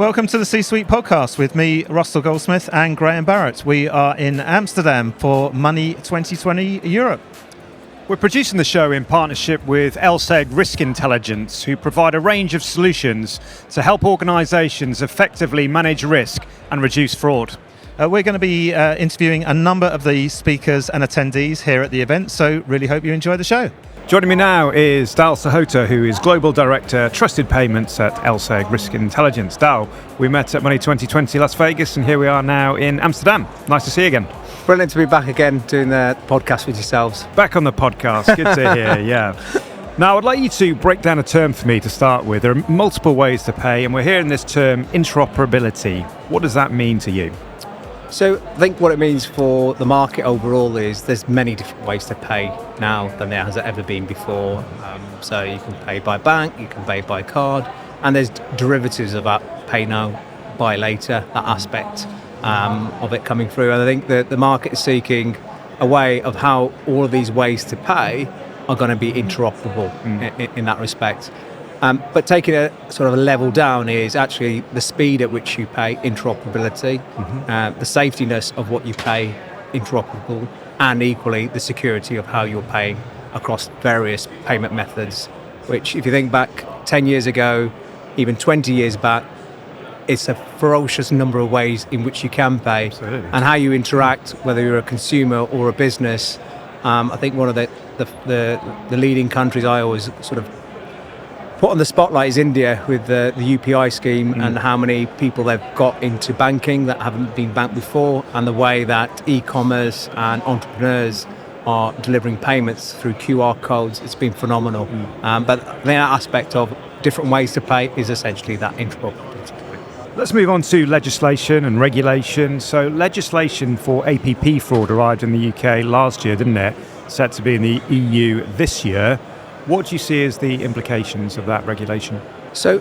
Welcome to the C-Suite podcast with me, Russell Goldsmith, and Graham Barrett. We are in Amsterdam for Money20 Europe. We're producing the show in partnership with LSEG Risk Intelligence, who provide a range of solutions to help organisations effectively manage risk and reduce fraud. We're going to be interviewing a number of the speakers and attendees here at the event, so really hope you enjoy the show. Joining me now is Dal Sahota, who is Global Director, Trusted Payments at LSEG Risk Intelligence. Dal, we met at Money20 Las Vegas, and here we are now in Amsterdam. Nice to see you again. Brilliant to be back again doing the podcast with yourselves. Back on the podcast, good to hear, yeah. Now, I'd like you to break down a term for me to start with. There are multiple ways to pay, and we're hearing this term interoperability. What does that mean to you? So I think what it means for the market overall is there's many different ways to pay now than there has ever been before. So you can pay by bank, you can pay by card, and there's derivatives of that pay now, buy later, that aspect of it coming through. And I think that the market is seeking a way of how all of these ways to pay are going to be interoperable in that respect. But taking a sort of a level down is actually the speed at which you pay, interoperability, the safetiness of what you pay, interoperable, and equally the security of how you're paying across various payment methods, which if you think back 10 years ago, even 20 years back, it's a ferocious number of ways in which you can pay. Absolutely. And how you interact, whether you're a consumer or a business. I think one of the leading countries I always sort of put on the spotlight is India with the UPI scheme and how many people they've got into banking that haven't been banked before, and the way that e-commerce and entrepreneurs are delivering payments through QR codes. It's been phenomenal. But the aspect of different ways to pay is essentially that interoperability. Let's move on to legislation and regulation. So legislation for APP fraud arrived in the UK last year, didn't it? Set to be in the EU this year. What do you see as the implications of that regulation? So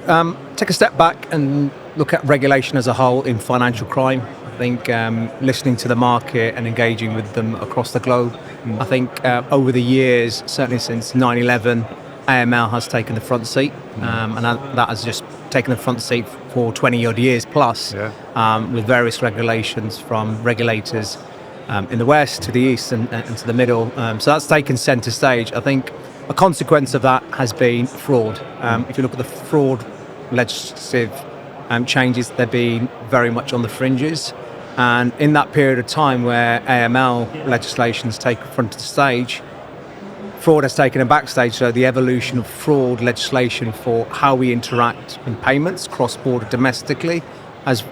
take a step back and look at regulation as a whole in financial crime. I think listening to the market and engaging with them across the globe, I think over the years, certainly since 9/11, AML has taken the front seat, and that has just taken the front seat for 20 odd years plus, with various regulations from regulators in the west to the east and to the middle. So that's taken centre stage. I think a consequence of that has been fraud. If you look at the fraud legislative changes, they've been very much on the fringes. And in that period of time where AML legislation has taken front of the stage, fraud has taken a backstage. So the evolution of fraud legislation for how we interact in payments cross-border domestically has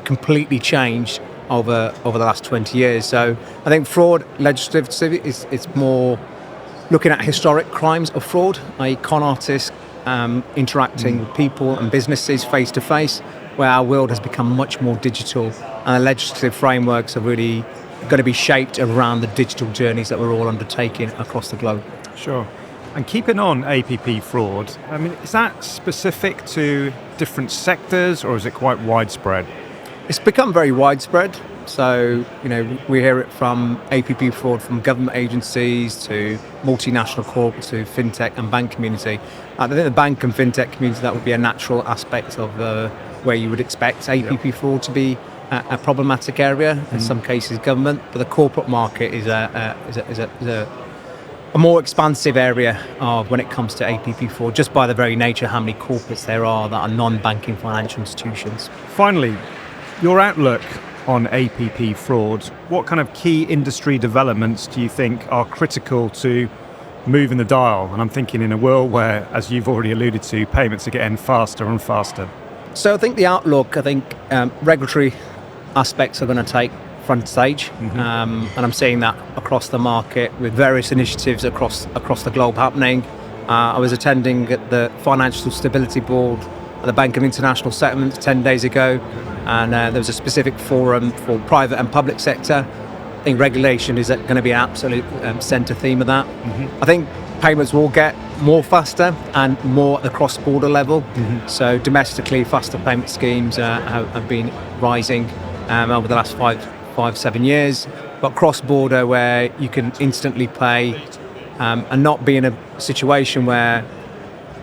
completely changed over the last 20 years. So I think fraud legislative it's more looking at historic crimes of fraud, i.e. con artists interacting with people and businesses face to face, where our world has become much more digital, and the legislative frameworks are really going to be shaped around the digital journeys that we're all undertaking across the globe. Sure. And keeping on APP fraud, I mean, is that specific to different sectors, or is it quite widespread? It's become very widespread. So, we hear it from APP fraud from government agencies to multinational corp to fintech and bank community. I think the bank and fintech community, that would be a natural aspect of where you would expect APP fraud to be a problematic area. In some cases, government, but the corporate market is a more expansive area of when it comes to APP fraud, just by the very nature of how many corporates there are that are non-banking financial institutions. Finally, your outlook on APP fraud, what kind of key industry developments do you think are critical to moving the dial? And I'm thinking in a world where, as you've already alluded to, payments are getting faster and faster. So I think the outlook, regulatory aspects are going to take front stage, and I'm seeing that across the market with various initiatives across the globe happening. I was attending at the Financial Stability Board at the Bank of International Settlements 10 days ago, and there was a specific forum for private and public sector. I think regulation is going to be an absolute centre theme of that. I think payments will get more faster and more at the cross-border level. So domestically, faster payment schemes have been rising over the last 5-7 years. But cross-border, where you can instantly pay and not be in a situation where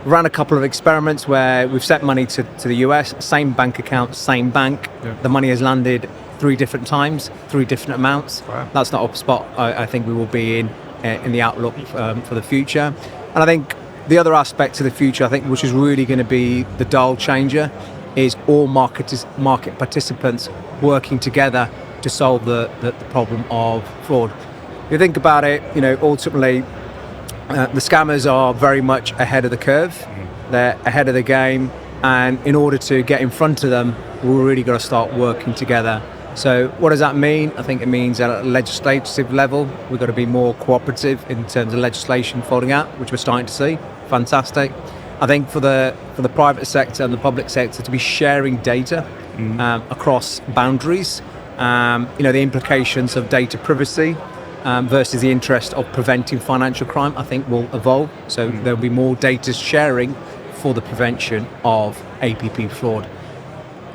ran a couple of experiments where we've sent money to the US, same bank account, same bank. Yeah. The money has landed 3 different times, 3 different amounts. Wow. That's not a spot I think we will be in the outlook for the future. And I think the other aspect to the future, I think, which is really going to be the dial changer, is all market participants working together to solve the problem of fraud. If you think about it, ultimately, the scammers are very much ahead of the curve. They're ahead of the game, and in order to get in front of them, we're really got to start working together. So what does that mean? I think it means at a legislative level, we've got to be more cooperative in terms of legislation folding out, which we're starting to see. Fantastic. I think for the private sector and the public sector to be sharing data across boundaries, the implications of data privacy versus the interest of preventing financial crime, I think will evolve. So there'll be more data sharing for the prevention of APP fraud.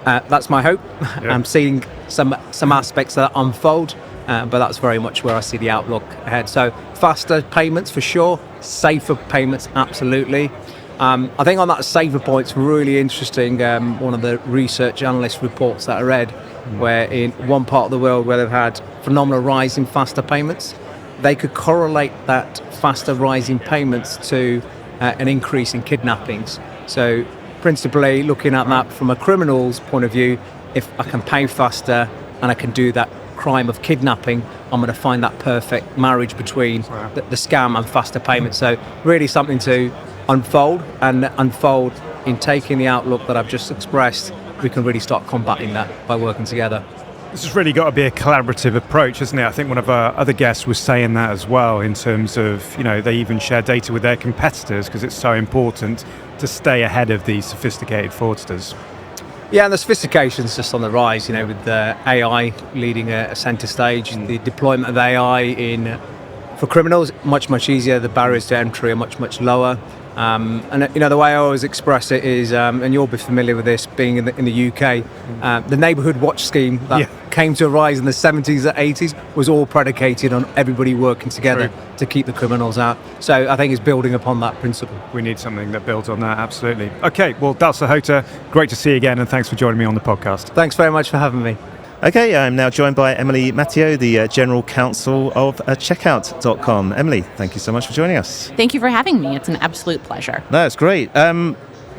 That's my hope. Yeah. I'm seeing some aspects of that unfold, but that's very much where I see the outlook ahead. So faster payments for sure, safer payments absolutely. I think on that safer point, it's really interesting. One of the research analyst reports that I read, where in one part of the world where they've had phenomenal rise in faster payments, they could correlate that faster rise in payments to an increase in kidnappings. So principally looking at that from a criminal's point of view, if I can pay faster and I can do that crime of kidnapping, I'm going to find that perfect marriage between the scam and faster payments. So really something to unfold in taking the outlook that I've just expressed. We can really start combating that by working together. This has really got to be a collaborative approach, isn't it? I think one of our other guests was saying that as well, in terms of, they even share data with their competitors because it's so important to stay ahead of these sophisticated fraudsters. Yeah, and the sophistication's just on the rise, with the AI leading a centre stage. The deployment of AI for criminals, much easier. The barriers to entry are much lower. And the way I always express it is, and you'll be familiar with this, being in the UK, the neighbourhood watch scheme that came to rise in the 70s and 80s was all predicated on everybody working together to keep the criminals out. So I think it's building upon that principle. We need something that builds on that, absolutely. Okay, well, that's Sahota. Great to see you again, and thanks for joining me on the podcast. Thanks very much for having me. Okay, I'm now joined by Emilie, Mathieu, the General Counsel of Checkout.com. Emilie, thank you so much for joining us. Thank you for having me. It's an absolute pleasure. That's great.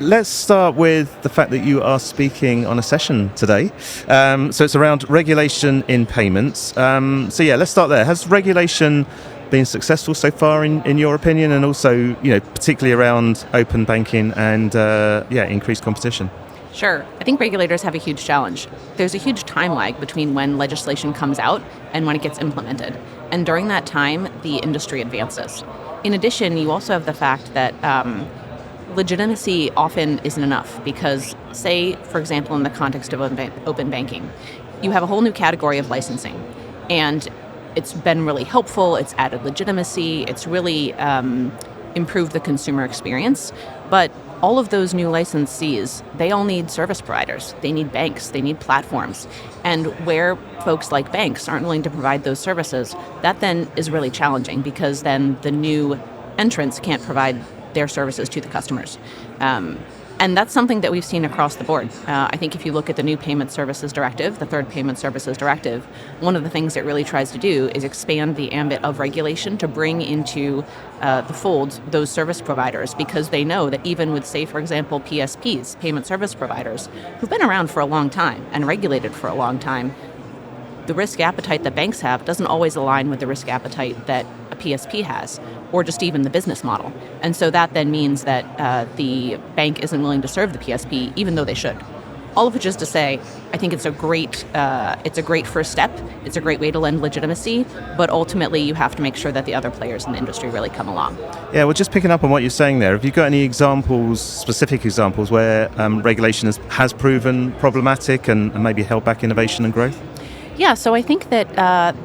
Let's start with the fact that you are speaking on a session today. So it's around regulation in payments. Let's start there. Has regulation been successful so far in your opinion, and also, particularly around open banking and increased competition? Sure. I think regulators have a huge challenge. There's a huge time lag between when legislation comes out and when it gets implemented. And during that time, the industry advances. In addition, you also have the fact that legitimacy often isn't enough because, say, for example, in the context of open banking, you have a whole new category of licensing. And it's been really helpful. It's added legitimacy. It's really improved the consumer experience. But all of those new licensees, they all need service providers. They need banks, they need platforms. And where folks like banks aren't willing to provide those services, that then is really challenging because then the new entrants can't provide their services to the customers. And that's something that we've seen across the board. I think if you look at the new Payment Services Directive, the third Payment Services Directive, one of the things it really tries to do is expand the ambit of regulation to bring into the fold those service providers, because they know that even with, say, for example, PSPs, payment service providers, who've been around for a long time and regulated for a long time, the risk appetite that banks have doesn't always align with the risk appetite that a PSP has, or just even the business model. And so that then means that the bank isn't willing to serve the PSP, even though they should. All of which is to say, I think it's a great first step. It's a great way to lend legitimacy, but ultimately you have to make sure that the other players in the industry really come along. Yeah, well, just picking up on what you're saying there, have you got any examples, specific examples, where regulation has proven problematic and maybe held back innovation and growth? Yeah, so I think that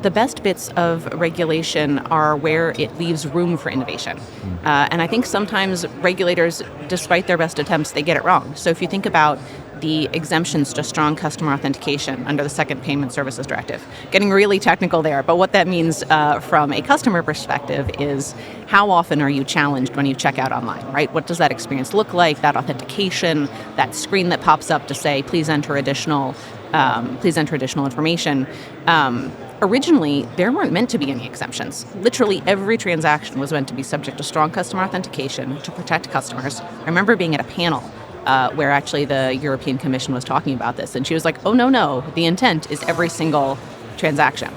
the best bits of regulation are where it leaves room for innovation. And I think sometimes regulators, despite their best attempts, they get it wrong. So if you think about the exemptions to strong customer authentication under the Second Payment Services Directive. Getting really technical there, but what that means from a customer perspective is how often are you challenged when you check out online, right? What does that experience look like, that authentication, that screen that pops up to say, please enter additional information. Originally, there weren't meant to be any exemptions. Literally every transaction was meant to be subject to strong customer authentication to protect customers. I remember being at a panel where actually the European Commission was talking about this, and she was like, oh, no, the intent is every single transaction.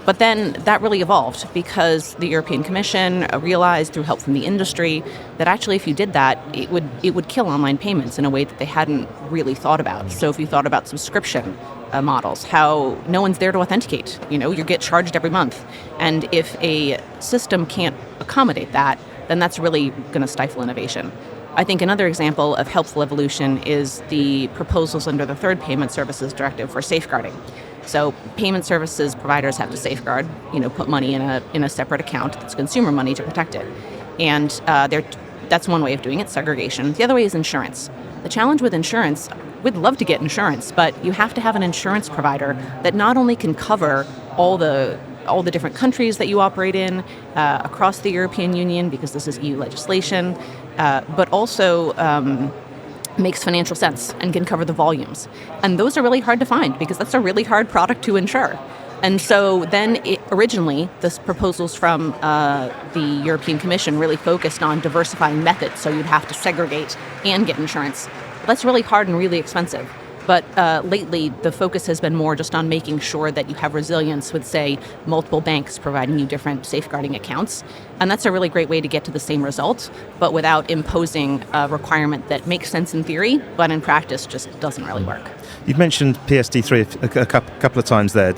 But then that really evolved because the European Commission realized through help from the industry that actually if you did that, it would kill online payments in a way that they hadn't really thought about. So if you thought about subscription models, how no one's there to authenticate, you get charged every month. And if a system can't accommodate that, then that's really going to stifle innovation. I think another example of helpful evolution is the proposals under the Third Payment Services Directive for safeguarding. So payment services providers have to safeguard, put money in a separate account that's consumer money to protect it. And that's one way of doing it, segregation. The other way is insurance. The challenge with insurance, we'd love to get insurance, but you have to have an insurance provider that not only can cover all the different countries that you operate in across the European Union, because this is EU legislation, but also makes financial sense and can cover the volumes. And those are really hard to find because that's a really hard product to insure. And so then originally, the proposals from the European Commission really focused on diversifying methods, so you'd have to segregate and get insurance. That's really hard and really expensive. But lately, the focus has been more just on making sure that you have resilience with, say, multiple banks providing you different safeguarding accounts. And that's a really great way to get to the same result, but without imposing a requirement that makes sense in theory, but in practice just doesn't really work. You've mentioned PSD3 a couple of times there.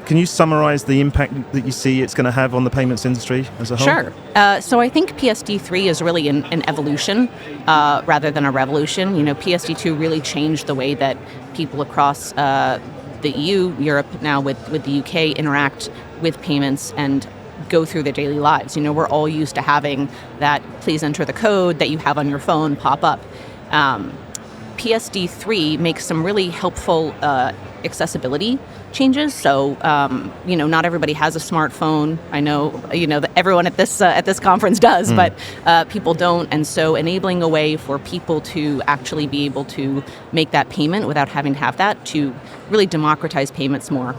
Can you summarize the impact that you see it's going to have on the payments industry as a whole? Sure. So I think PSD3 is really an evolution rather than a revolution. PSD2 really changed the way that people across the EU, Europe now with the UK interact with payments and go through their daily lives. We're all used to having that please enter the code that you have on your phone pop up. PSD3 makes some really helpful accessibility changes. So, not everybody has a smartphone. I know, that everyone at this conference does, but people don't. And so enabling a way for people to actually be able to make that payment without having to have that, to really democratize payments more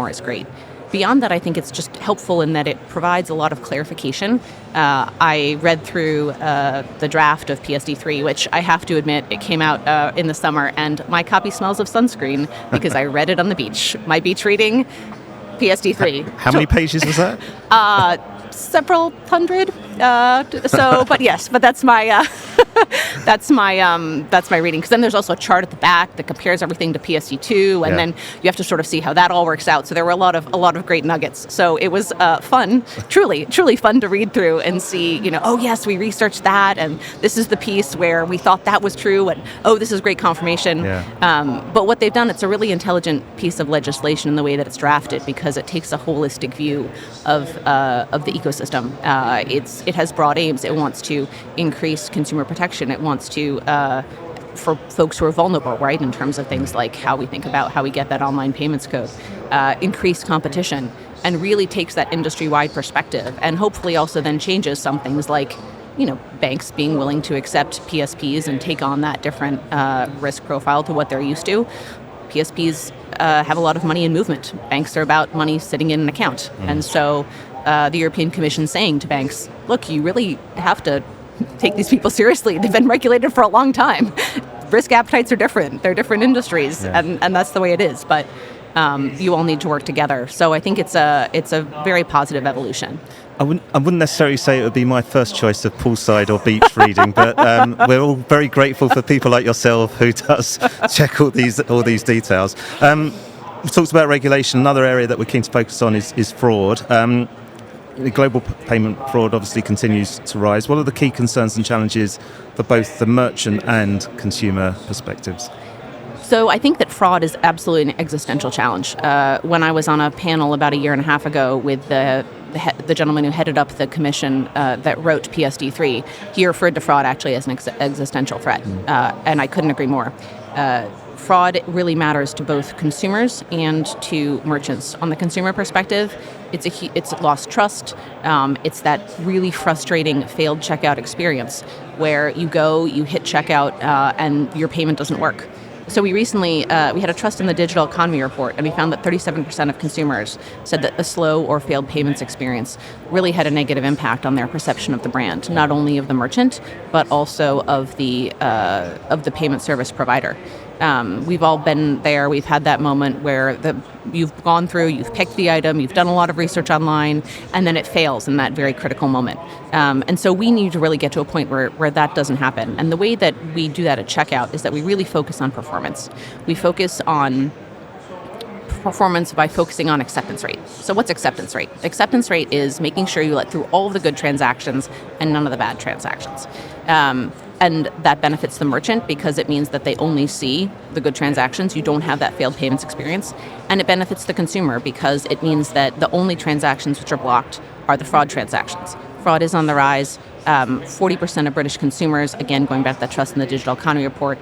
is great. Beyond that, I think it's just helpful in that it provides a lot of clarification. I read through the draft of PSD3, which I have to admit, it came out in the summer, and my copy smells of sunscreen because I read it on the beach. My beach reading, PSD3. How many pages was that? Several hundred. But that's my that's my reading. Because then there's also a chart at the back that compares everything to PSD2, and then you have to sort of see how that all works out. So there were a lot of great nuggets. So it was fun, truly fun to read through and see. Oh yes, we researched that, and this is the piece where we thought that was true, and oh, this is great confirmation. Yeah. But what they've done, it's a really intelligent piece of legislation in the way that it's drafted, because it takes a holistic view of the ecosystem. It has broad aims. It wants to increase consumer protection. It wants to, for folks who are vulnerable, right, in terms of things like how we think about how we get that online payments code, increase competition, and really takes that industry-wide perspective, and hopefully also then changes some things like, banks being willing to accept PSPs and take on that different risk profile to what they're used to. PSPs have a lot of money in movement. Banks are about money sitting in an account. And so the European Commission saying to banks, look, you really have to take these people seriously. They've been regulated for a long time. Risk appetites are different. They're different industries, and that's the way it is. But you all need to work together. So I think it's a very positive evolution. I wouldn't necessarily say it would be my first choice of poolside or beach reading, but we're all very grateful for people like yourself who does check all these details. We talked about regulation. Another area that we're keen to focus on is fraud. The global payment fraud obviously continues to rise. What are the key concerns and challenges for both the merchant and consumer perspectives? So I think that fraud is absolutely an existential challenge. When I was on a panel about a year and a half ago with the gentleman who headed up the commission that wrote PSD3, he referred to fraud actually as an existential threat, and I couldn't agree more. fraud really matters to both consumers and to merchants. On the consumer perspective, it's lost trust. It's that really frustrating failed checkout experience where you go, you hit checkout, and your payment doesn't work. So we recently, we had a Trust in the Digital Economy report, and we found that 37% of consumers said that a slow or failed payments experience really had a negative impact on their perception of the brand, not only of the merchant, but also of the payment service provider. We've all been there. We've had that moment where you've gone through, you've picked the item, you've done a lot of research online, and then it fails in that very critical moment. And so we need to really get to a point where that doesn't happen. And the way that we do that at checkout is that we really focus on performance. We focus on performance by focusing on acceptance rate. So what's acceptance rate? Acceptance rate is making sure you let through all of the good transactions and none of the bad transactions. And that benefits the merchant because it means that they only see the good transactions. You don't have that failed payments experience. And it benefits the consumer because it means that the only transactions which are blocked are the fraud transactions. Fraud is on the rise. 40% of British consumers, again, going back to that Trust in the Digital Economy report,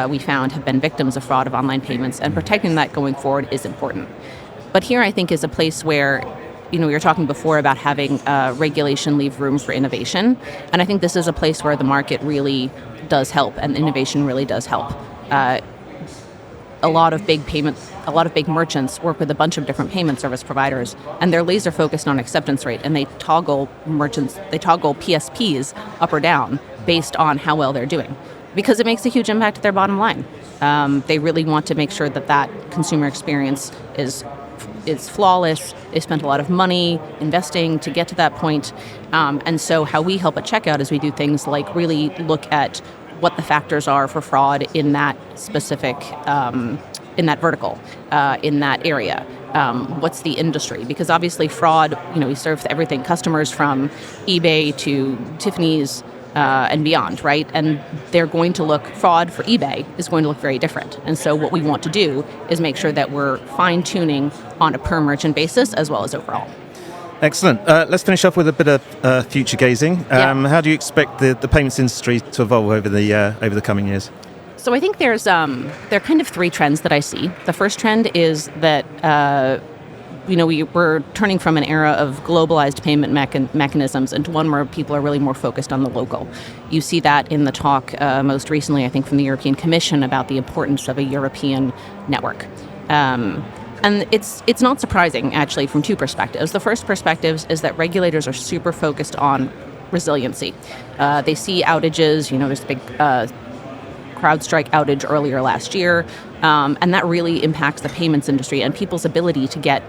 we found have been victims of fraud of online payments, and protecting that going forward is important. But here I think is a place where, we were talking before about having regulation leave room for innovation, and I think this is a place where the market really does help, and innovation really does help. A lot of big merchants work with a bunch of different payment service providers, and they're laser focused on acceptance rate, and they toggle PSPs up or down based on how well they're doing, because it makes a huge impact to their bottom line. They really want to make sure that consumer experience is flawless. They spent a lot of money investing to get to that point. And so how we help at checkout is we do things like really look at what the factors are for fraud in that specific, in that vertical, in that area. What's the industry? Because obviously fraud, we serve everything, customers from eBay to Tiffany's and beyond, right? And fraud for eBay is going to look very different. And so what we want to do is make sure that we're fine-tuning on a per merchant basis as well as overall. Excellent. Let's finish off with a bit of future gazing. How do you expect the payments industry to evolve over the coming years? So I think there are kind of three trends that I see. The first trend is that we're turning from an era of globalized payment mechanisms into one where people are really more focused on the local. You see that in the talk most recently, I think, from the European Commission about the importance of a European network. And it's not surprising, actually, from two perspectives. The first perspective is that regulators are super focused on resiliency. They see outages. There's a big CrowdStrike outage earlier last year, and that really impacts the payments industry and people's ability to get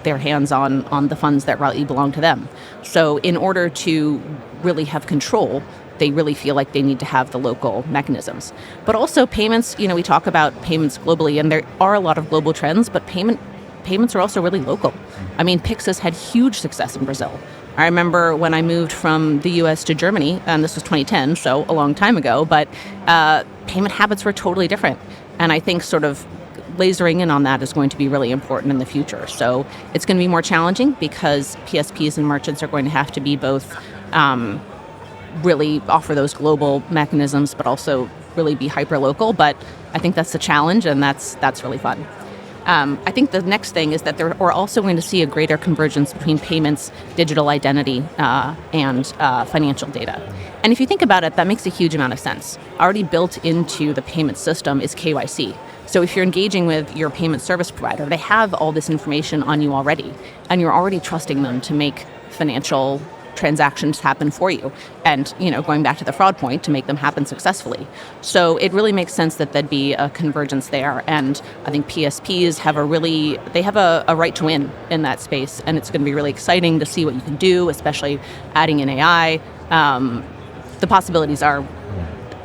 their hands on the funds that rightly belong to them. So in order to really have control, they really feel like they need to have the local mechanisms. But also payments, we talk about payments globally, and there are a lot of global trends, but payments are also really local. I mean, Pix has had huge success in Brazil. I remember when I moved from the US to Germany, and this was 2010, so a long time ago, but payment habits were totally different. And I think sort of lasering in on that is going to be really important in the future. So it's going to be more challenging because PSPs and merchants are going to have to be both really offer those global mechanisms, but also really be hyper-local. But I think that's the challenge, and that's really fun. I think the next thing is that we're also going to see a greater convergence between payments, digital identity, and financial data. And if you think about it, that makes a huge amount of sense. Already built into the payment system is KYC. So if you're engaging with your payment service provider, they have all this information on you already, and you're already trusting them to make financial transactions happen for you, and going back to the fraud point, to make them happen successfully. So it really makes sense that there'd be a convergence there, and I think PSPs have a right to win in that space, and it's going to be really exciting to see what you can do, especially adding in AI. The possibilities are,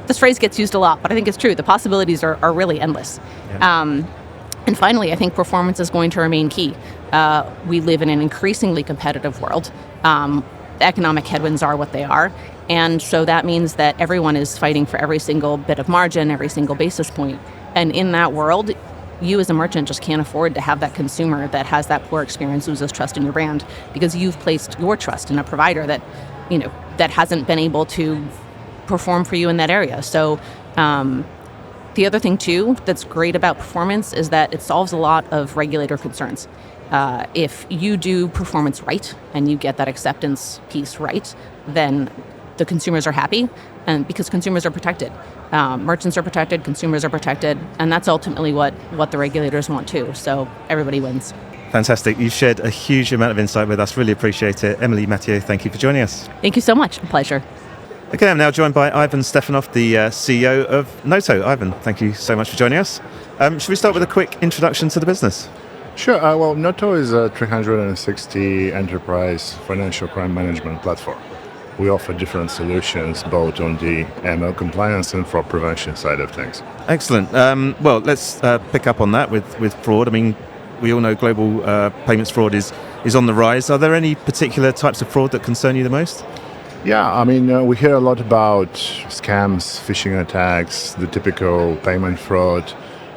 this phrase gets used a lot, but I think it's true. The possibilities are really endless. Yeah. And finally, I think performance is going to remain key. We live in an increasingly competitive world. Economic headwinds are what they are. And so that means that everyone is fighting for every single bit of margin, every single basis point. And in that world, you as a merchant just can't afford to have that consumer that has that poor experience loses trust in your brand, because you've placed your trust in a provider that, that hasn't been able to perform for you in that area. So the The other thing, too, that's great about performance is that it solves a lot of regulator concerns. If you do performance right and you get that acceptance piece right, then the consumers are happy, and because consumers are protected. Merchants are protected, consumers are protected, and that's ultimately what the regulators want too. So everybody wins. Fantastic. You've shared a huge amount of insight with us. Really appreciate it. Emilie, Mathieu, thank you for joining us. Thank you so much. A pleasure. Okay, I'm now joined by Ivan Stefanov, the CEO of Noto. Ivan, thank you so much for joining us. Should we start with a quick introduction to the business? Sure. Well, Noto is a 360 enterprise financial crime management platform. We offer different solutions both on the AML compliance and fraud prevention side of things. Excellent. Well, let's pick up on that with fraud. I mean, we all know global payments fraud is on the rise. Are there any particular types of fraud that concern you the most? Yeah, I mean, we hear a lot about scams, phishing attacks, the typical payment fraud,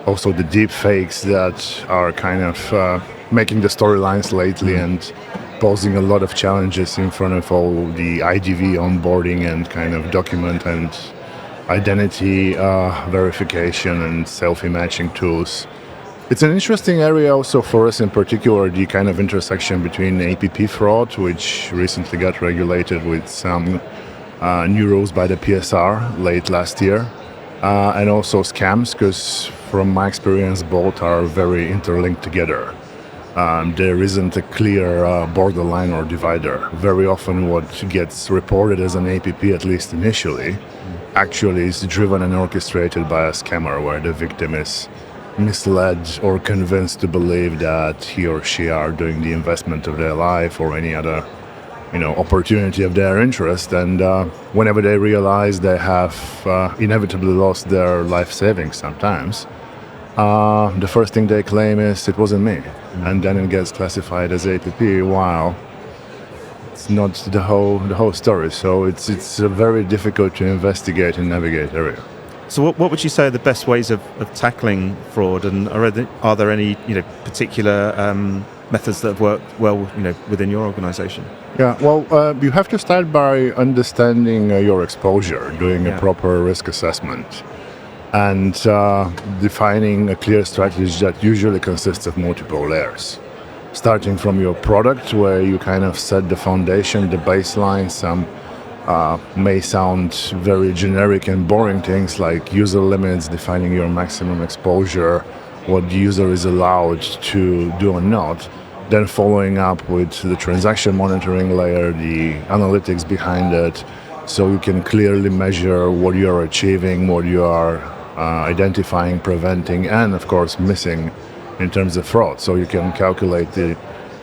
also the deep fakes that are kind of making the storylines lately and posing a lot of challenges in front of all the IDV onboarding and kind of document and identity verification and selfie matching tools. It's an interesting area also for us in particular, the kind of intersection between APP fraud, which recently got regulated with some new rules by the PSR late last year, and also scams, because from my experience, both are very interlinked together. There isn't a clear borderline or divider. Very often what gets reported as an APP, at least initially, actually is driven and orchestrated by a scammer where the victim is misled or convinced to believe that he or she are doing the investment of their life or any other opportunity of their interest, and whenever they realize they have inevitably lost their life savings sometimes, the first thing they claim is it wasn't me, and then it gets classified as APP while it's not the whole story. So it's a very difficult to investigate and navigate area. So what would you say are the best ways of tackling fraud, and are there any particular methods that have worked well within your organization? Yeah, well, you have to start by understanding your exposure, doing a proper risk assessment, and defining a clear strategy that usually consists of multiple layers. Starting from your product, where you kind of set the foundation, the baseline, some may sound very generic and boring things like user limits, defining your maximum exposure, what the user is allowed to do or not. Then following up with the transaction monitoring layer, the analytics behind it, so you can clearly measure what you are achieving, what you are identifying, preventing, and of course missing in terms of fraud. So you can calculate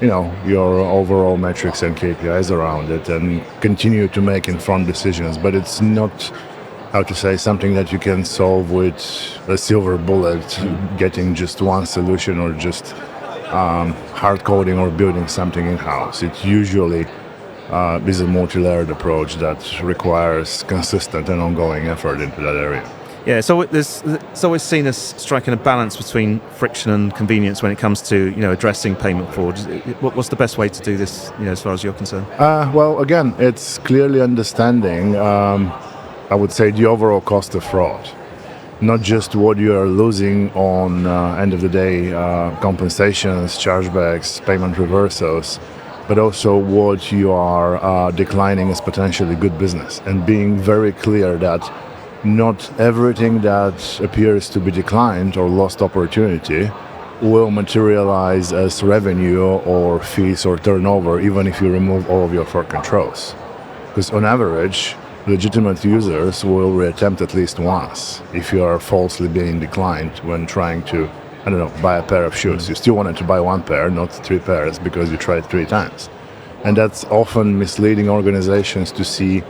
your overall metrics and KPIs around it and continue to make informed decisions. But it's not, something that you can solve with a silver bullet, getting just one solution or just hard coding or building something in-house. It usually is a multi-layered approach that requires consistent and ongoing effort into that area. Yeah, so it's always seen as striking a balance between friction and convenience when it comes to addressing payment fraud. What's the best way to do this, as far as you're concerned? Well, again, it's clearly understanding, I would say, the overall cost of fraud. Not just what you are losing on end of the day, compensations, chargebacks, payment reversals, but also what you are declining as potentially good business, and being very clear that not everything that appears to be declined or lost opportunity will materialize as revenue or fees or turnover, even if you remove all of your fraud controls. Because on average, legitimate users will reattempt at least once if you are falsely being declined when trying to, buy a pair of shoes. You still wanted to buy one pair, not 3 pairs, because you tried 3 times. And that's often misleading organizations to see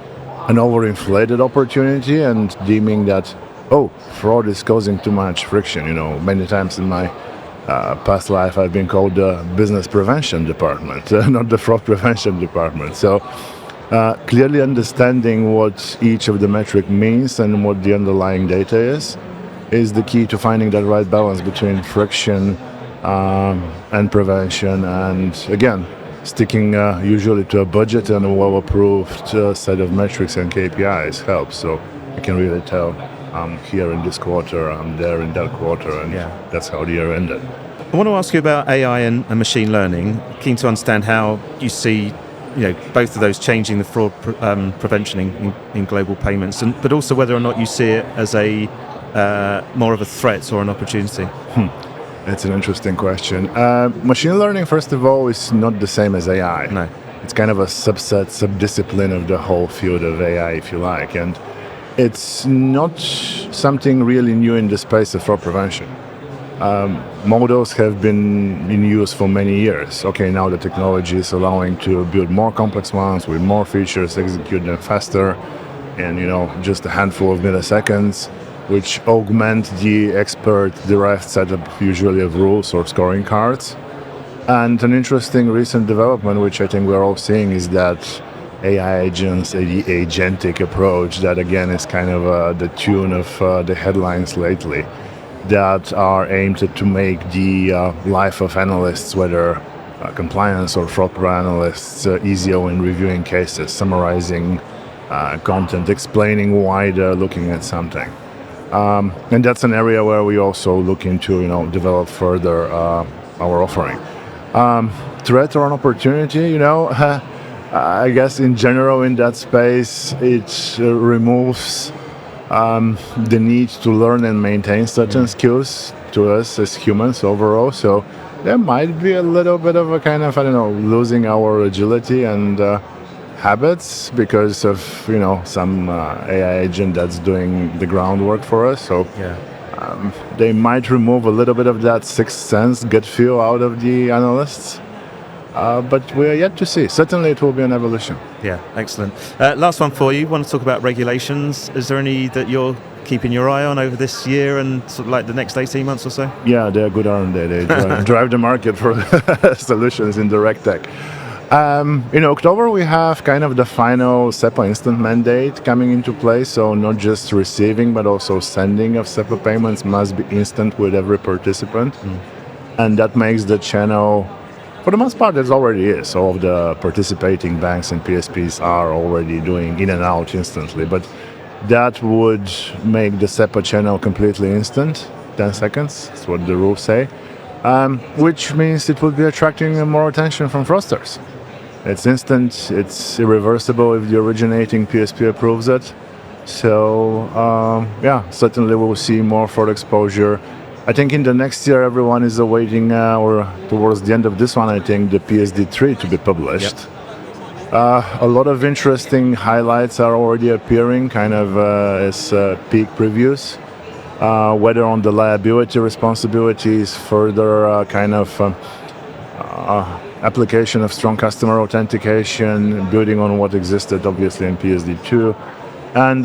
an overinflated opportunity and deeming that, fraud is causing too much friction. Many times in my past life I've been called the business prevention department, not the fraud prevention department. So clearly understanding what each of the metric means and what the underlying data is the key to finding that right balance between friction and prevention, and again, sticking usually to a budget and a well-approved set of metrics and KPIs helps, so you can really tell I'm here in this quarter, I'm there in that quarter, and that's how the year ended. I want to ask you about AI and machine learning. Keen to understand how you see, both of those changing the fraud prevention in global payments, but also whether or not you see it as a more of a threat or an opportunity. That's an interesting question. Machine learning, first of all, is not the same as AI. No. It's kind of a subdiscipline of the whole field of AI, if you like, and it's not something really new in the space of fraud prevention. Models have been in use for many years. Okay, now the technology is allowing to build more complex ones with more features, execute them faster, and just a handful of milliseconds, which augment the expert-derived setup usually of rules or scoring cards. And an interesting recent development, which I think we're all seeing, is that AI agents, the agentic approach, that again is kind of the tune of the headlines lately, that are aimed to make the life of analysts, whether compliance or fraud analysts, easier in reviewing cases, summarizing content, explaining why they're looking at something. And that's an area where we also look into, develop further our offering. Threat or an opportunity, I guess in general in that space, it removes the need to learn and maintain certain skills to us as humans overall. So there might be a little bit of a kind of, losing our agility and habits because of, some AI agent that's doing the groundwork for us. So they might remove a little bit of that sixth sense, gut feel out of the analysts. But we're yet to see. Certainly it will be an evolution. Yeah, excellent. Last one for you. Want to talk about regulations. Is there any that you're keeping your eye on over this year and sort of like the next 18 months or so? Yeah, they're good, aren't they? They drive the market for solutions in direct tech. In October, we have kind of the final SEPA instant mandate coming into place. So not just receiving, but also sending of SEPA payments must be instant with every participant. And that makes the channel, for the most part, it already is. All of the participating banks and PSPs are already doing in and out instantly. But that would make the SEPA channel completely instant, 10 seconds, that's what the rules say, which means it would be attracting more attention from fraudsters. It's instant, it's irreversible if the originating PSP approves it. So, certainly we'll see more fraud exposure. I think in the next year, everyone is awaiting, or towards the end of this one, I think, the PSD3 to be published. A lot of interesting highlights are already appearing, kind of as peak previews. Whether on the liability responsibilities, further kind of application of strong customer authentication, building on what existed obviously in PSD2. And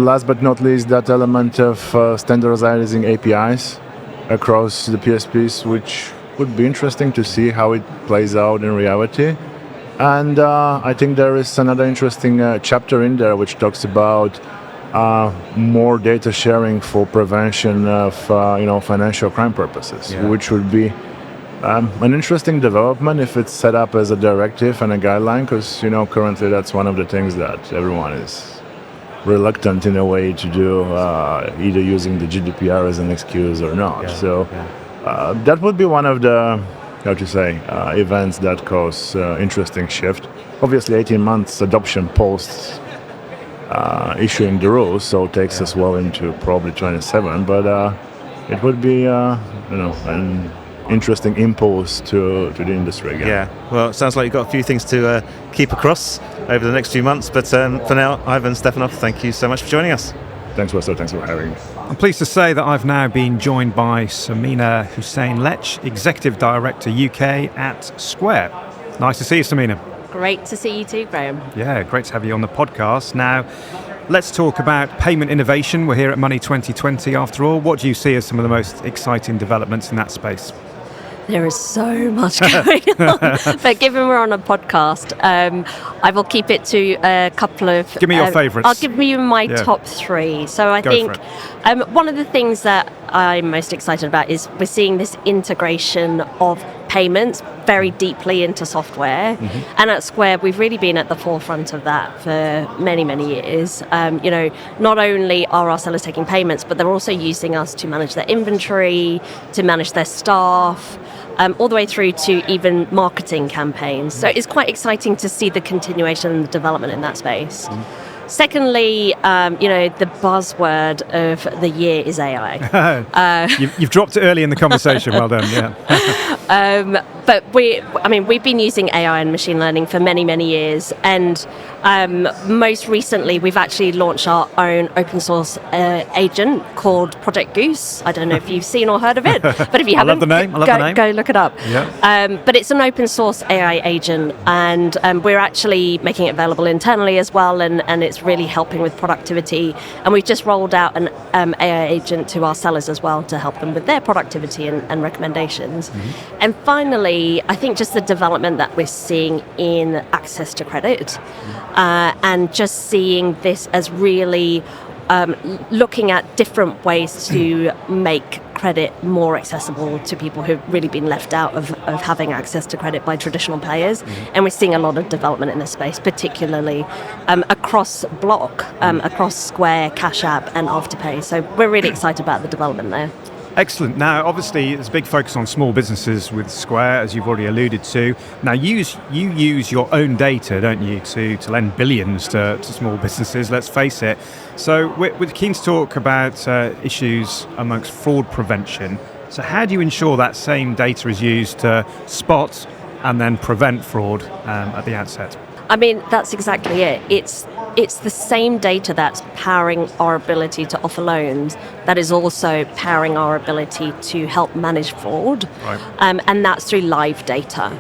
last but not least, that element of standardizing APIs across the PSPs, which would be interesting to see how it plays out in reality. And I think there is another interesting chapter in there which talks about more data sharing for prevention of financial crime purposes, which would be an interesting development if it's set up as a directive and a guideline, because currently that's one of the things that everyone is reluctant in a way to do, either using the GDPR as an excuse or not. That would be one of the events that cause interesting shift. Obviously 18 months adoption post issuing the rules, so it takes us well into probably 27, but it would be an interesting impulse to the industry again. Yeah, well, it sounds like you've got a few things to keep across over the next few months, but for now, Ivan Stefanov, thank you so much for joining us. Thanks, Wesley. Thanks for having me. I'm pleased to say that I've now been joined by Samina Hussain-Letch, Executive Director UK at Square. Nice to see you, Samina. Great to see you too, Graham. Yeah, great to have you on the podcast. Now, let's talk about payment innovation. We're here at Money 2020 after all. What do you see as some of the most exciting developments in that space? There is so much going on, but given we're on a podcast, I will keep it to a couple of... Give me your favourites. I'll give you my top three. So I think one of the things that I'm most excited about is we're seeing this integration of payments very deeply into software. And at Square, we've really been at the forefront of that for many, many years. Not only are our sellers taking payments, but they're also using us to manage their inventory, to manage their staff, all the way through to even marketing campaigns. So it's quite exciting to see the continuation and the development in that space. Secondly, the buzzword of the year is AI. You've dropped it early in the conversation. Well done. Yeah. But we've been using AI and machine learning for many, many years, and most recently we've actually launched our own open source agent called Project Goose. I don't know if you've seen or heard of it, but if you haven't, I love the name. Go look it up. Yeah. But it's an open source AI agent, and we're actually making it available internally as well, and it's really helping with productivity. And we've just rolled out an AI agent to our sellers as well to help them with their productivity and recommendations. And finally, I think just the development that we're seeing in access to credit, and just seeing this as really looking at different ways to make credit more accessible to people who've really been left out of having access to credit by traditional players. And we're seeing a lot of development in this space, particularly across Block, across Square, Cash App and Afterpay. So we're really excited about the development there. Excellent. Now, obviously, there's a big focus on small businesses with Square, as you've already alluded to. Now, you use your own data, don't you, to lend billions to small businesses, let's face it. So we're keen to talk about issues amongst fraud prevention. So how do you ensure that same data is used to spot and then prevent fraud at the outset? I mean, that's exactly it. It's the same data that's powering our ability to offer loans that is also powering our ability to help manage fraud. Right. And that's through live data.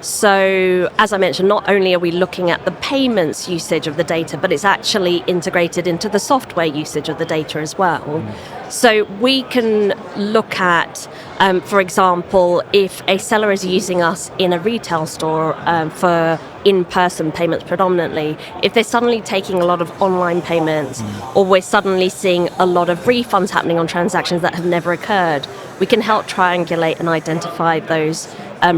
So, as I mentioned, not only are we looking at the payments usage of the data, but it's actually integrated into the software usage of the data as well. So we can look at, for example, if a seller is using us in a retail store for in-person payments predominantly, if they're suddenly taking a lot of online payments, or we're suddenly seeing a lot of refunds happening on transactions that have never occurred, we can help triangulate and identify those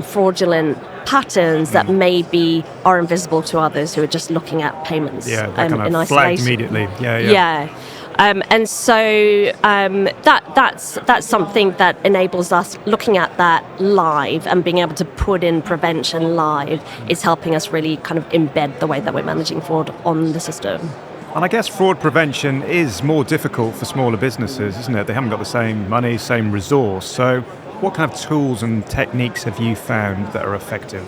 fraudulent patterns that maybe are invisible to others who are just looking at payments that kind of in isolation. flagged immediately. Yeah. And so that's something that enables us looking at that live and being able to put in prevention live is helping us really kind of embed the way that we're managing fraud on the system. And I guess fraud prevention is more difficult for smaller businesses, isn't it? They haven't got the same money, same resource. So what kind of tools and techniques have you found that are effective?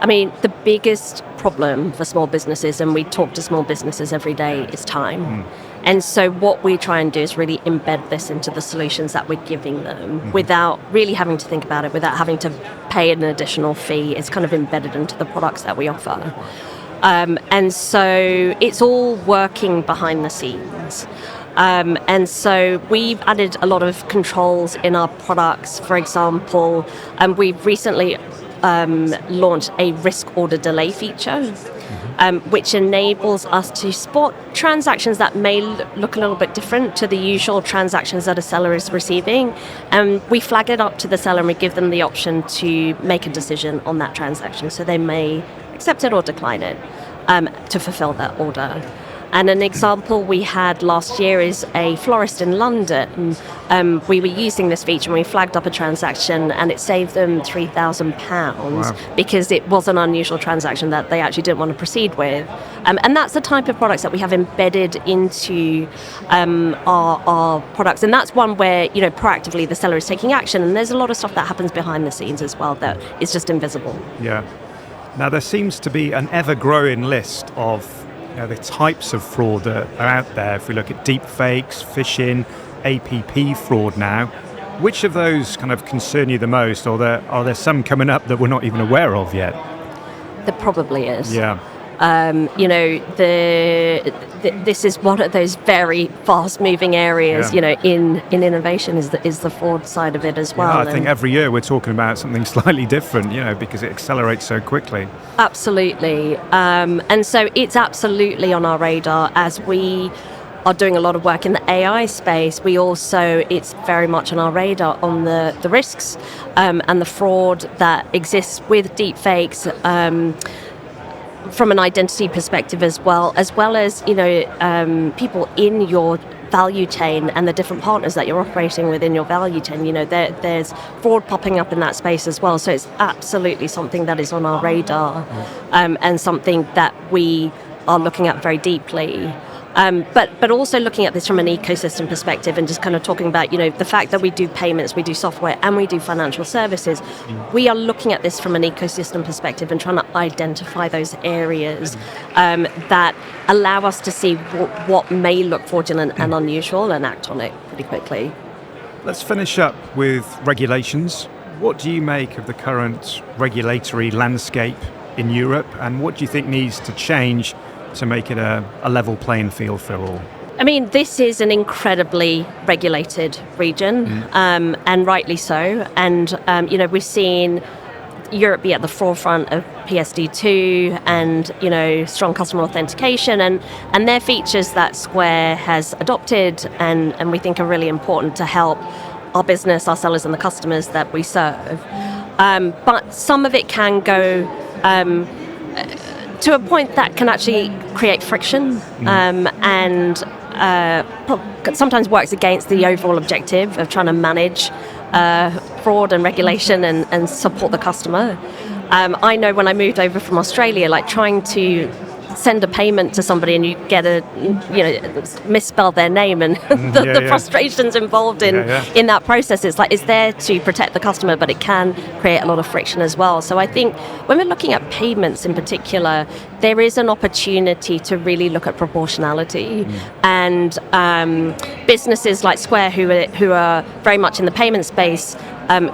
I mean, the biggest problem for small businesses, and we talk to small businesses every day, is time. And so what we try and do is really embed this into the solutions that we're giving them without really having to think about it, without having to pay an additional fee. It's kind of embedded into the products that we offer. And so it's all working behind the scenes. And so we've added a lot of controls in our products. For example, we've recently launched a risk order delay feature, which enables us to spot transactions that may look a little bit different to the usual transactions that a seller is receiving. And we flag it up to the seller and we give them the option to make a decision on that transaction. So they may accept it or decline it to fulfill that order. And an example we had last year is a florist in London. We were using this feature and we flagged up a transaction and it saved them £3,000 because it was an unusual transaction that they actually didn't want to proceed with. And that's the type of products that we have embedded into our products. And that's one where, proactively the seller is taking action. And there's a lot of stuff that happens behind the scenes as well that is just invisible. Yeah. Now, there seems to be an ever-growing list of the types of fraud that are out there. If we look at deep fakes, phishing, APP fraud now, which of those kind of concern you the most, or are there some coming up that we're not even aware of yet? There probably is. Yeah. This is one of those very fast-moving areas. Yeah. In innovation is the fraud side of it as well. Yeah, I think every year we're talking about something slightly different, because it accelerates so quickly. Absolutely, and so it's absolutely on our radar as we are doing a lot of work in the AI space. We also, it's very much on our radar on the risks and the fraud that exists with deepfakes. From an identity perspective as well as people in your value chain and the different partners that you're operating within your value chain. There's fraud popping up in that space as well. So it's absolutely something that is on our radar and something that we are looking at very deeply. But also looking at this from an ecosystem perspective and just kind of talking about, the fact that we do payments, we do software, and we do financial services. We are looking at this from an ecosystem perspective and trying to identify those areas that allow us to see what may look fraudulent and unusual and act on it pretty quickly. Let's finish up with regulations. What do you make of the current regulatory landscape in Europe, and what do you think needs to change to make it a level playing field for all? I mean, this is an incredibly regulated region, and rightly so. And, we've seen Europe be at the forefront of PSD2 and, strong customer authentication and they're features that Square has adopted and we think are really important to help our business, our sellers and the customers that we serve. But some of it can go to a point that can actually create friction and sometimes works against the overall objective of trying to manage fraud and regulation and support the customer. I know when I moved over from Australia, trying to send a payment to somebody and you get misspell their name and the frustrations involved in that process. It's there to protect the customer, but it can create a lot of friction as well. So I think when we're looking at payments in particular, there is an opportunity to really look at proportionality and businesses like Square who are very much in the payment space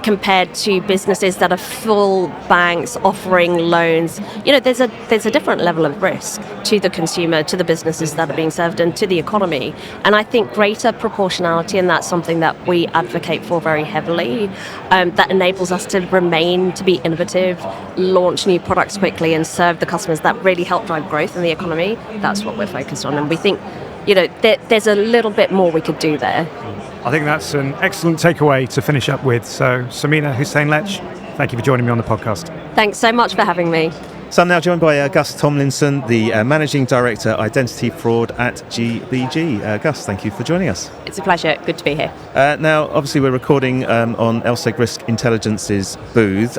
compared to businesses that are full banks offering loans. There's a different level of risk to the consumer, to the businesses that are being served, and to the economy. And I think greater proportionality, and that's something that we advocate for very heavily, that enables us to be innovative, launch new products quickly, and serve the customers that really help drive growth in the economy. That's what we're focused on. And we think, there's a little bit more we could do there. I think that's an excellent takeaway to finish up with. So, Samina, Hussain-Letch, thank you for joining me on the podcast. Thanks so much for having me. So I'm now joined by Gus Tomlinson, the Managing Director, Identity Fraud at GBG. Gus, thank you for joining us. It's a pleasure. Good to be here. Now, obviously, we're recording on LSEG Risk Intelligence's booth.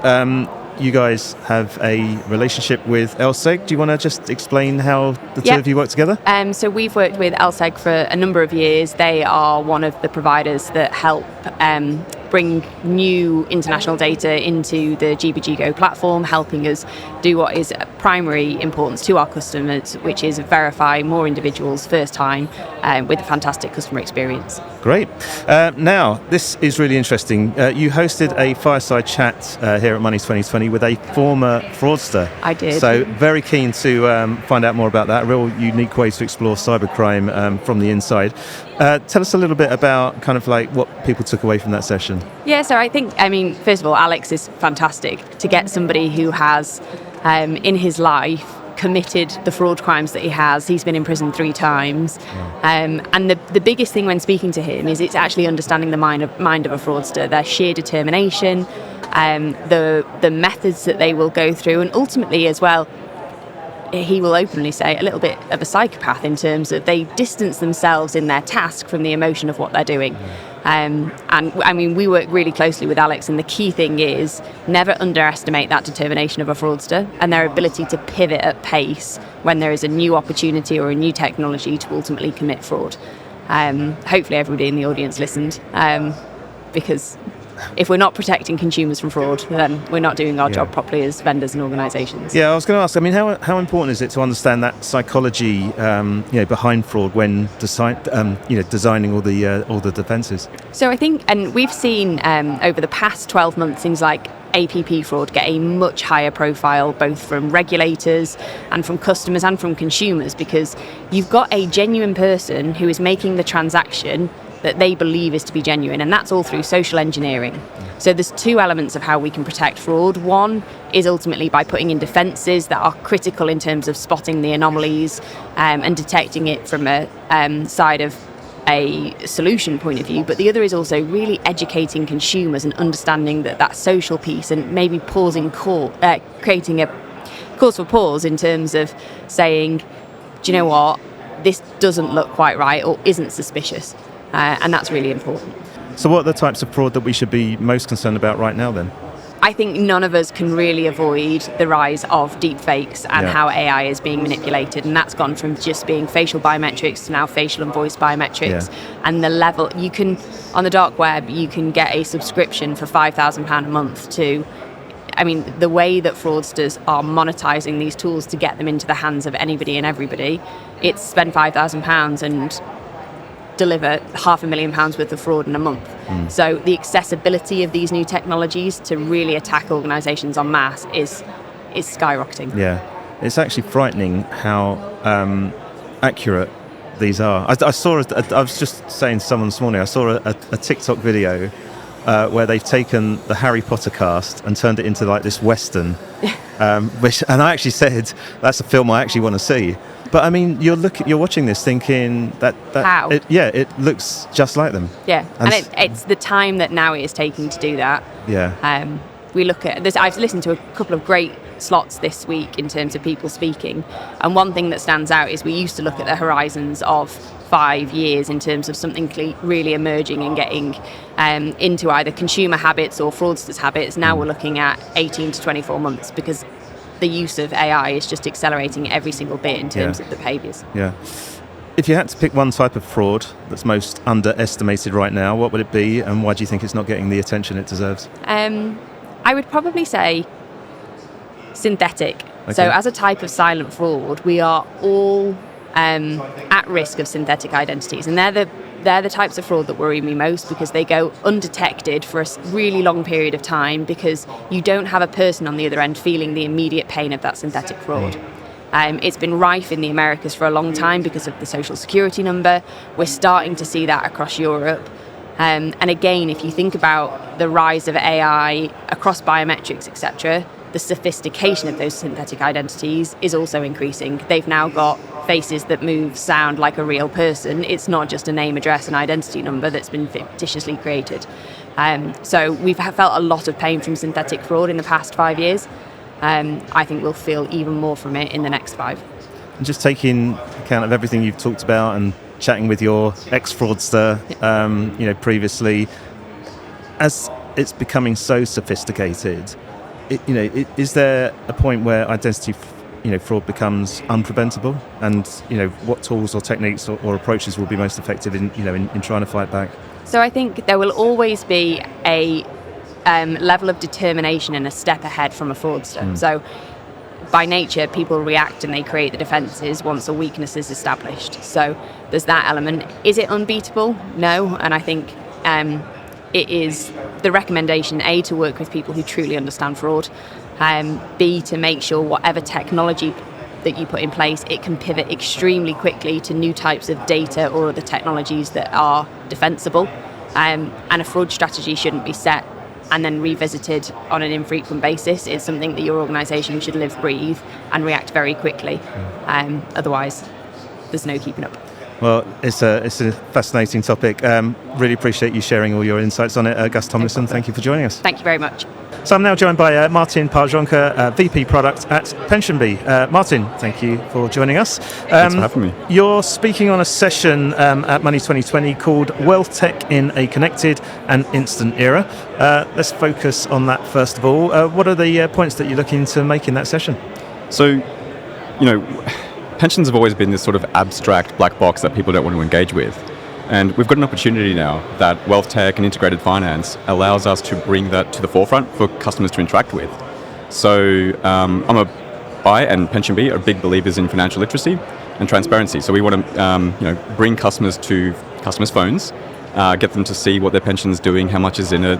You guys have a relationship with LSEG. Do you want to just explain how the two of you work together? So we've worked with LSEG for a number of years. They are one of the providers that help bring new international data into the GBG Go platform, helping us do what is of primary importance to our customers, which is verify more individuals first time with a fantastic customer experience. Great. Now, this is really interesting. You hosted a fireside chat here at Money20 with a former fraudster. I did. So very keen to find out more about that. A real unique way to explore cybercrime from the inside. Tell us a little bit about kind of what people took away from that session. Yeah, so I think, first of all, Alex is fantastic to get somebody who has, in his life, committed the fraud crimes that he has. He's been in prison 3 times. And the biggest thing when speaking to him is it's actually understanding the mind of a fraudster, their sheer determination, the methods that they will go through, and ultimately as well, he will openly say a little bit of a psychopath in terms of they distance themselves in their task from the emotion of what they're doing. We work really closely with Alex, and the key thing is never underestimate that determination of a fraudster and their ability to pivot at pace when there is a new opportunity or a new technology to ultimately commit fraud. Hopefully everybody in the audience listened, because if we're not protecting consumers from fraud, then we're not doing our job properly as vendors and organisations. Yeah, I was going to ask, how important is it to understand that psychology behind fraud when designing all the defences? So I think, and we've seen over the past 12 months, things like APP fraud get a much higher profile, both from regulators and from customers and from consumers, because you've got a genuine person who is making the transaction that they believe is to be genuine, and that's all through social engineering. So there's two elements of how we can protect fraud. One is ultimately by putting in defences that are critical in terms of spotting the anomalies and detecting it from a side of a solution point of view, but the other is also really educating consumers and understanding that social piece, and maybe creating a cause for pause in terms of saying, do you know what, this doesn't look quite right or isn't suspicious, and that's really important. So what are the types of fraud that we should be most concerned about right now then? I think none of us can really avoid the rise of deepfakes and how AI is being manipulated, and that's gone from just being facial biometrics to now facial and voice biometrics. And the level you can, on the dark web, you can get a subscription for £5,000 a month to, I mean, the way that fraudsters are monetizing these tools to get them into the hands of anybody and everybody, it's spend £5,000 and deliver £500,000 worth of fraud in a month. So the accessibility of these new technologies to really attack organisations en masse is skyrocketing. Yeah, it's actually frightening how accurate these are. I was just saying to someone this morning, I saw a TikTok video where they've taken the Harry Potter cast and turned it into like this Western, and I actually said, that's a film I actually want to see. But I mean, you're watching this thinking that how? It looks just like them. Yeah, and it's the time that now it is taking to do that. Yeah. We look at this. I've listened to a couple of great slots this week in terms of people speaking, and one thing that stands out is we used to look at the horizons of 5 years in terms of something really emerging and getting into either consumer habits or fraudsters' habits. Now we're looking at 18 to 24 months because the use of AI is just accelerating every single bit in terms of the behaviours. Yeah. If you had to pick one type of fraud that's most underestimated right now, what would it be, and why do you think it's not getting the attention it deserves? I would probably say synthetic. Okay. So as a type of silent fraud, we are all at risk of synthetic identities, and they're the types of fraud that worry me most because they go undetected for a really long period of time because you don't have a person on the other end feeling the immediate pain of that synthetic fraud. It's been rife in the Americas for a long time because of the social security number. We're starting to see that across Europe. And again, if you think about the rise of AI across biometrics, etc., the sophistication of those synthetic identities is also increasing. They've now got faces that move, sound like a real person. It's not just a name, address, and identity number that's been fictitiously created. So we've felt a lot of pain from synthetic fraud in the past 5 years. I think we'll feel even more from it in the next 5. And just taking account of everything you've talked about and chatting with your ex-fraudster, previously, as it's becoming so sophisticated, is there a point where identity fraud becomes unpreventable, and what tools or techniques or approaches will be most effective in trying to fight back? So I think there will always be a level of determination and a step ahead from a fraudster. So by nature, people react and they create the defences once a weakness is established. So there's that element. Is it unbeatable? No. And I think it is the recommendation, A, to work with people who truly understand fraud, B, to make sure whatever technology that you put in place, it can pivot extremely quickly to new types of data or other technologies that are defensible. And a fraud strategy shouldn't be set and then revisited on an infrequent basis. It's something that your organisation should live, breathe, and react very quickly. Otherwise, there's no keeping up. Well, it's a fascinating topic. Really appreciate you sharing all your insights on it. Gus Tomlinson, thank you for joining us. Thank you very much. So I'm now joined by Martin Parzonka, VP Product at PensionBee. Martin, thank you for joining us. Thanks for having me. You're speaking on a session at Money20 called Wealth Tech in a Connected and Instant Era. Let's focus on that first of all. What are the points that you're looking to make in that session? So, pensions have always been this sort of abstract black box that people don't want to engage with. And we've got an opportunity now that wealth tech and integrated finance allows us to bring that to the forefront for customers to interact with. So I and PensionBee are big believers in financial literacy and transparency. So we want to bring customers to customers' phones, get them to see what their pension's doing, how much is in it,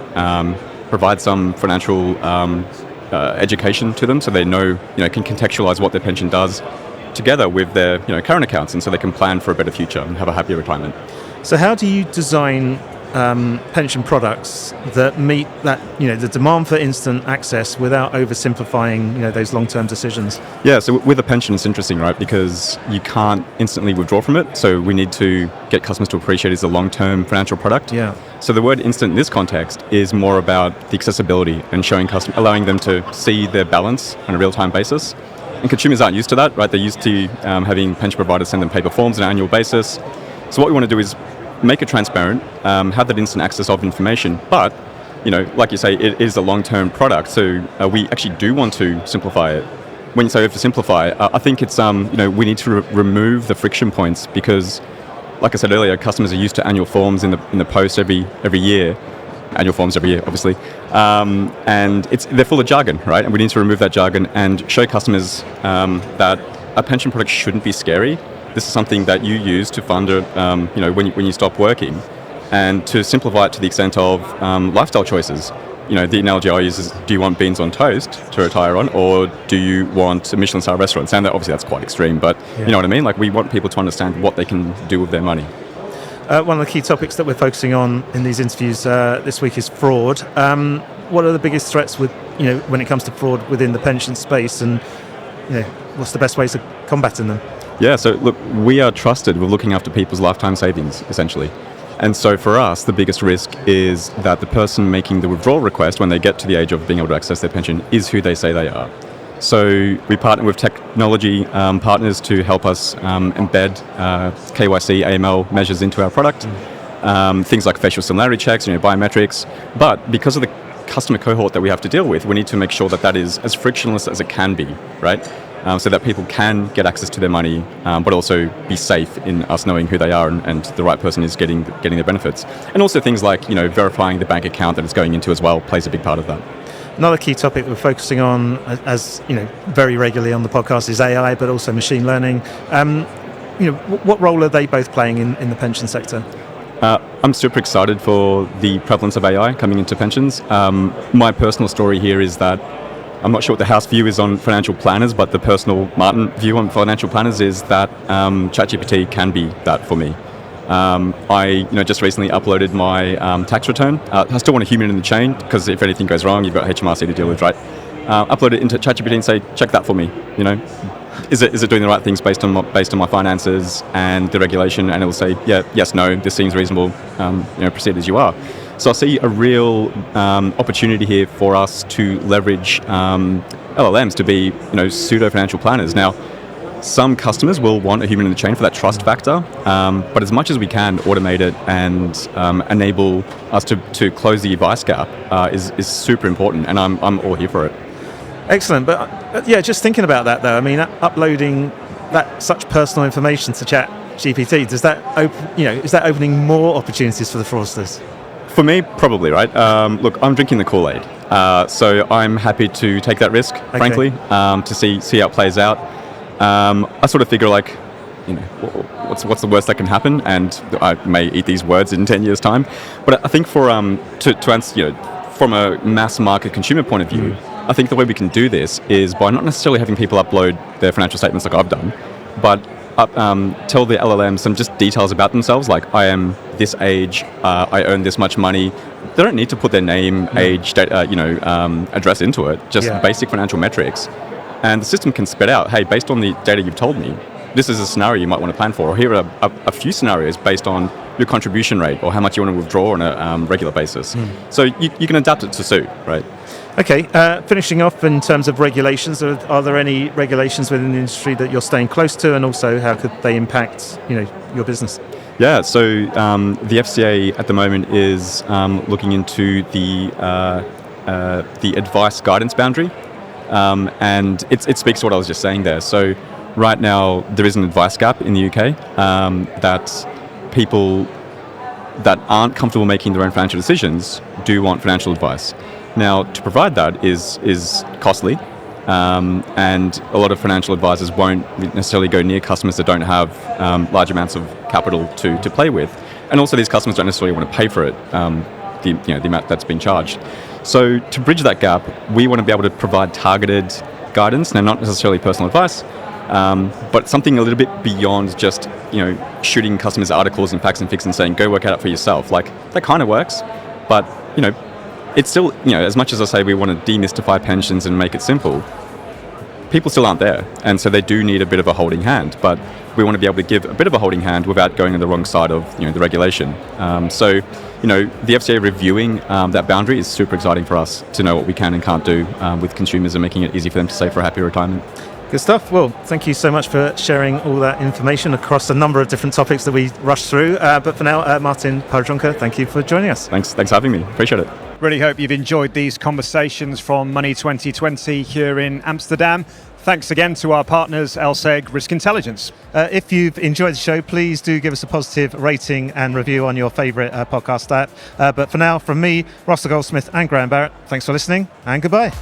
provide some financial education to them so they know, can contextualize what their pension does together with their current accounts, and so they can plan for a better future and have a happier retirement. So how do you design pension products that meet that, the demand for instant access without oversimplifying, those long-term decisions? Yeah, so with a pension, it's interesting, right? Because you can't instantly withdraw from it. So we need to get customers to appreciate it's a long-term financial product. Yeah. So the word instant in this context is more about the accessibility and showing customers, allowing them to see their balance on a real-time basis. And consumers aren't used to that, right? They're used to having pension providers send them paper forms on an annual basis. So what we want to do is make it transparent, have that instant access of information, but, like you say, it is a long-term product, so we actually do want to simplify it. When you say oversimplify, I think it's, we need to remove the friction points because, like I said earlier, customers are used to annual forms in the post every year. Annual forms every year, obviously. And they're full of jargon, right? And we need to remove that jargon and show customers that a pension product shouldn't be scary. This is something that you use to fund, when you stop working, and to simplify it to the extent of lifestyle choices. The analogy I use is: do you want beans on toast to retire on, or do you want a Michelin-star restaurant? And obviously that's quite extreme, but you know what I mean. Like, we want people to understand what they can do with their money. One of the key topics that we're focusing on in these interviews this week is fraud. What are the biggest threats when it comes to fraud within the pension space, and what's the best ways of combating them? Yeah, so look, we are trusted with looking after people's lifetime savings, essentially. And so for us, the biggest risk is that the person making the withdrawal request when they get to the age of being able to access their pension is who they say they are. So we partner with technology partners to help us embed KYC, AML measures into our product. Things like facial similarity checks, biometrics. But because of the customer cohort that we have to deal with, we need to make sure that is as frictionless as it can be, right? So that people can get access to their money, but also be safe in us knowing who they are and the right person is getting their benefits. And also things like, verifying the bank account that it's going into as well plays a big part of that. Another key topic we're focusing on, as very regularly on the podcast, is AI, but also machine learning. What role are they both playing in the pension sector? I'm super excited for the prevalence of AI coming into pensions. My personal story here is that I'm not sure what the house view is on financial planners, but the personal Martin view on financial planners is that ChatGPT can be that for me. I just recently uploaded my tax return. I still want a human in the chain because if anything goes wrong, you've got HMRC to deal with, right? Upload it into ChatGPT and say, check that for me. Is it doing the right things based on my finances and the regulation? And it will say, yeah, yes, no, this seems reasonable. Proceed as you are. So I see a real opportunity here for us to leverage LLMs to be, pseudo financial planners. Now, some customers will want a human in the chain for that trust factor, but as much as we can automate it and enable us to close the advice gap is super important, and I'm all here for it. Excellent, but just thinking about that though, I mean, uploading that such personal information to ChatGPT, does that is that opening more opportunities for the fraudsters? For me, probably, right? Look, I'm drinking the Kool-Aid, so I'm happy to take that risk, frankly, to see how it plays out. I sort of figure what's the worst that can happen, and I may eat these words in 10 years' time. But I think for to answer, from a mass market consumer point of view, I think the way we can do this is by not necessarily having people upload their financial statements like I've done, but tell the LLM some just details about themselves, like I am this age, I earn this much money. They don't need to put their name, age, date, address into it, just basic financial metrics. And the system can spit out, hey, based on the data you've told me, this is a scenario you might want to plan for, or here are a few scenarios based on your contribution rate or how much you want to withdraw on a regular basis. So you can adapt it to suit, right? Okay, finishing off in terms of regulations, are there any regulations within the industry that you're staying close to, and also how could they impact your business? Yeah, so the FCA at the moment is looking into the advice guidance boundary, and it speaks to what I was just saying there. So right now there is an advice gap in the UK that people that aren't comfortable making their own financial decisions do want financial advice. Now, to provide that is costly, and a lot of financial advisors won't necessarily go near customers that don't have large amounts of capital to play with, and also these customers don't necessarily want to pay for it, the amount that's been charged. So to bridge that gap, we want to be able to provide targeted guidance, now not necessarily personal advice, but something a little bit beyond just shooting customers articles and facts and fix and saying go work it out for yourself. Like that kind of works, but it's still as much as I say we want to demystify pensions and make it simple, people still aren't there, and so they do need a bit of a holding hand. But we want to be able to give a bit of a holding hand without going on the wrong side of the regulation. So the FCA reviewing that boundary is super exciting for us to know what we can and can't do with consumers and making it easy for them to save for a happy retirement. Good stuff. Well, thank you so much for sharing all that information across a number of different topics that we rushed through. But for now, Martin Parzonka, thank you for joining us. Thanks for having me. Appreciate it. Really hope you've enjoyed these conversations from Money 2020 here in Amsterdam. Thanks again to our partners, LSEG Risk Intelligence. If you've enjoyed the show, please do give us a positive rating and review on your favourite podcast app. But for now, from me, Russell Goldsmith and Graham Barrett, thanks for listening and goodbye.